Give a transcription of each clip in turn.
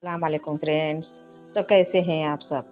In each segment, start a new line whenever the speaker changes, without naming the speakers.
अस्सलाम वालेकुम फ्रेंड्स। तो कैसे हैं आप सब?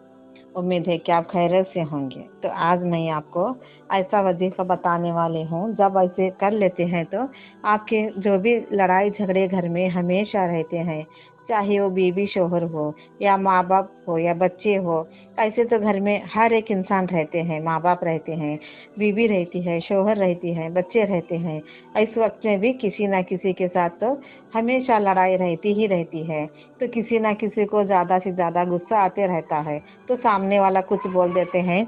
उम्मीद है कि आप खैरियत से होंगे। तो आज मैं आपको ऐसा वजीफा बताने वाली हूँ, जब ऐसे कर लेते हैं तो आपके जो भी लड़ाई झगड़े घर में हमेशा रहते हैं, चाहे वो बीवी शोहर हो या माँ बाप हो या बच्चे हो। ऐसे तो घर में हर एक इंसान रहते हैं, माँ बाप रहते हैं, बीवी रहती है, शोहर रहती है, बच्चे रहते हैं। इस वक्त में भी किसी ना किसी के साथ तो हमेशा लड़ाई रहती ही रहती है। तो किसी ना किसी को ज़्यादा से ज़्यादा गुस्सा आते रहता है, तो सामने वाला कुछ बोल देते हैं।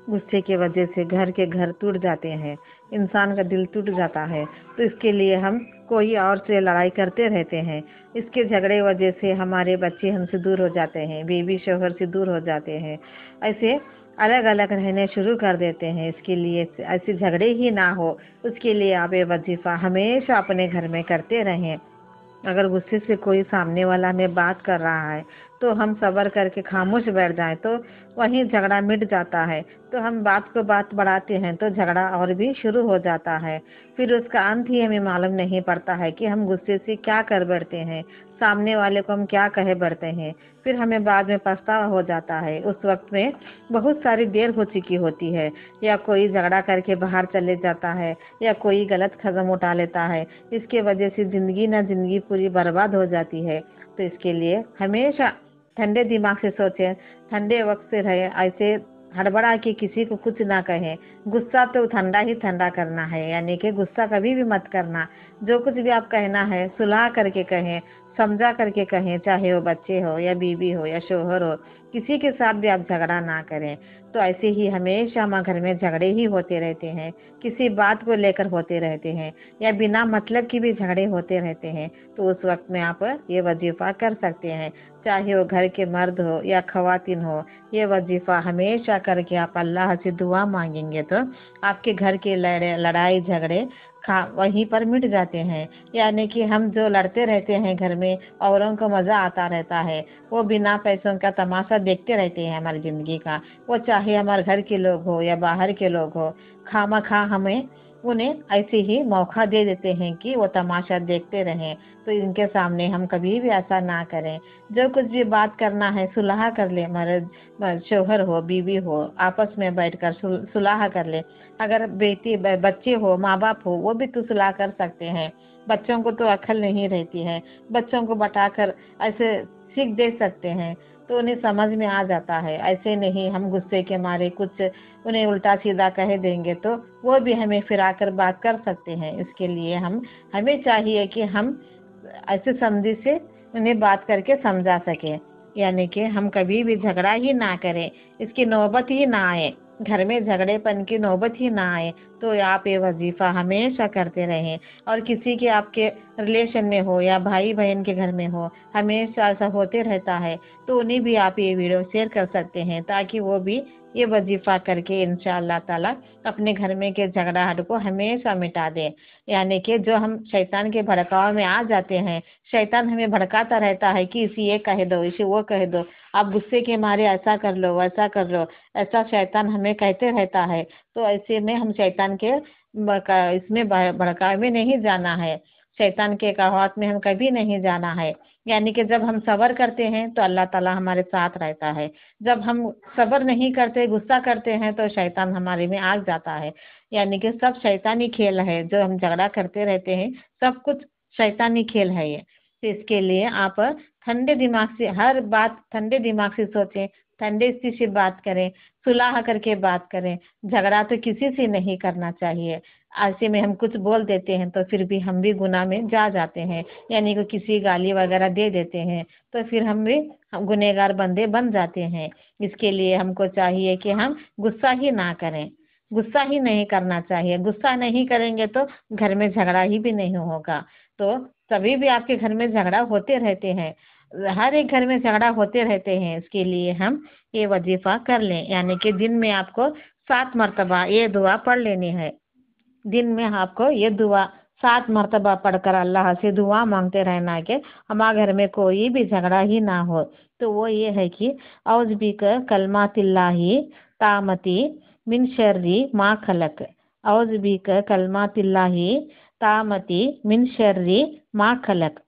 गुस्से की वजह से घर के घर टूट जाते हैं, इंसान का दिल टूट जाता है। तो इसके लिए हम कोई और से लड़ाई करते रहते हैं। इसके झगड़े वजह से हमारे बच्चे हमसे दूर हो जाते हैं, बीवी शोहर से दूर हो जाते हैं। ऐसे अलग अलग रहने शुरू कर देते हैं। इसके लिए ऐसे झगड़े ही ना हो, उसके लिए आप ये वजीफा हमेशा अपने घर में करते रहें। अगर गुस्से से कोई सामने वाला हमें बात कर रहा है, तो हम सब्र करके खामोश बैठ जाएं, तो वहीं झगड़ा मिट जाता है। तो हम बात को बात बढ़ाते हैं तो झगड़ा और भी शुरू हो जाता है। फिर उसका अंत ही हमें मालूम नहीं पड़ता है कि हम गुस्से से क्या कर बैठते हैं, सामने वाले को हम क्या कहे बैठते हैं। फिर हमें बाद में पछतावा हो जाता है। उस वक्त में बहुत सारी देर हो चुकी होती है, या कोई झगड़ा करके बाहर चले जाता है, या कोई गलत कदम उठा लेता है। इसके वजह से जिंदगी ना जिंदगी पूरी बर्बाद हो जाती है। तो इसके लिए हमेशा ठंडे दिमाग से सोचें, ठंडे वक्त से रहे। ऐसे हड़बड़ा के किसी को कुछ ना कहें। गुस्सा तो ठंडा ही ठंडा करना है, यानी कि गुस्सा कभी भी मत करना। जो कुछ भी आप कहना है सुलह करके कहें, समझा करके कहें, चाहे वो बच्चे हो या बीवी हो या शोहर हो, किसी के साथ भी आप झगड़ा ना करें। तो ऐसे ही हमेशा हमारे घर में झगड़े ही होते रहते हैं, किसी बात को लेकर होते रहते हैं, या बिना मतलब की भी झगड़े होते रहते हैं। तो उस वक्त में आप ये वजीफा कर सकते हैं, चाहे वो घर के मर्द हो या खवातीन हो। ये वजीफा हमेशा करके आप अल्लाह से दुआ मांगेंगे तो आपके घर के लड़ाई झगड़े वहीं पर मिट जाते हैं। यानी कि हम जो लड़ते रहते हैं घर में, औरों को मजा आता रहता है, वो बिना पैसों का तमाशा देखते रहते हैं हमारी जिंदगी का। वो चाहे हमारे घर के लोग हो या बाहर के लोग हो, खामा खा हमें उन्हें ऐसे ही मौका दे देते हैं कि वो तमाशा देखते रहें। तो इनके सामने हम कभी भी ऐसा ना करें। जो कुछ भी बात करना है सुलह कर ले, मर्द शोहर हो बीवी हो, आपस में बैठकर सुलह कर ले। अगर बच्चे हो माँ बाप हो, वो भी तो सुलह कर सकते हैं। बच्चों को तो अक्ल नहीं रहती है, बच्चों को बताकर ऐसे सीख दे सकते हैं, तो उन्हें समझ में आ जाता है। ऐसे नहीं हम गुस्से के मारे कुछ उन्हें उल्टा सीधा कह देंगे तो वो भी हमें फिर आकर बात कर सकते हैं। इसके लिए हमें चाहिए कि हम ऐसे समझी से उन्हें बात करके समझा सके, यानी कि हम कभी भी झगड़ा ही ना करें, इसकी नौबत ही ना आए, घर में झगड़ेपन की नौबत ही ना आए। तो आप ये वजीफा हमेशा करते रहें। और किसी के आपके रिलेशन में हो या भाई बहन के घर में हो, हमेशा ऐसा होते रहता है, तो उन्हें भी आप ये वीडियो शेयर कर सकते हैं, ताकि वो भी ये वजीफा करके इंशाअल्लाह ताला अपने घर में के झगड़ाहट को हमेशा मिटा दे। यानी कि जो हम शैतान के भड़काव में आ जाते हैं, शैतान हमें भड़काता रहता है कि इसे ये कह दो, इसे वो कह दो, आप गुस्से के मारे ऐसा कर लो वैसा कर लो, ऐसा शैतान हमें कहते रहता है। तो ऐसे में हम शैतान के इसमें भड़काव में नहीं जाना है, शैतान के कहवात में हम कभी नहीं जाना है। यानी कि जब हम सब्र करते हैं तो अल्लाह ताला हमारे साथ रहता है। जब हम सब्र नहीं करते, गुस्सा करते हैं, तो शैतान हमारे में आ जाता है। यानी कि सब शैतानी खेल है, जो हम झगड़ा करते रहते हैं सब कुछ शैतानी खेल है ये। तो इसके लिए आप ठंडे दिमाग से हर बात ठंडे दिमाग से सोचें, ठंडे से बात करें, सुलह करके बात करें। झगड़ा तो किसी से नहीं करना चाहिए। ऐसे में हम कुछ बोल देते हैं तो फिर भी हम भी गुनाह में जा जाते हैं, यानी कि किसी गाली वगैरह दे देते हैं, तो फिर हम गुनहगार बंदे बन जाते हैं। इसके लिए हमको चाहिए कि हम गुस्सा ही ना करें, गुस्सा ही नहीं करना चाहिए। गुस्सा नहीं करेंगे तो घर में झगड़ा ही भी नहीं होगा। तो तभी भी आपके घर में झगड़ा होते रहते हैं, हर एक घर में झगड़ा होते रहते हैं। इसके लिए हम ये वजीफा कर लें, यानी कि दिन में आपको 7 मरतबा ये दुआ पढ़ लेनी है। दिन में आपको ये दुआ 7 मरतबा पढ़कर अल्लाह से दुआ मांगते रहना है कि हमारे घर में कोई भी झगड़ा ही ना हो। तो वो ये है कि औज़ बिका कलमातिल्लाही तामती मिन शर्री मा खलक। औज़ बिका कलमातिल्लाही तामती मिन शर्री मा खलक।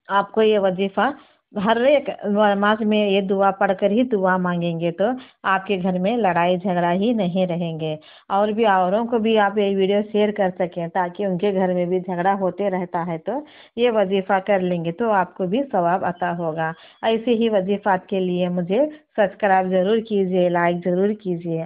आपको ये वजीफा हर एक नमाज में ये दुआ पढ़कर ही दुआ मांगेंगे तो आपके घर में लड़ाई झगड़ा ही नहीं रहेंगे। और भी औरों को भी आप ये वीडियो शेयर कर सकें ताकि उनके घर में भी झगड़ा होते रहता है तो ये वजीफा कर लेंगे तो आपको भी सवाब अता होगा। ऐसे ही वजीफात के लिए मुझे सब्सक्राइब जरूर कीजिए, लाइक जरूर कीजिए।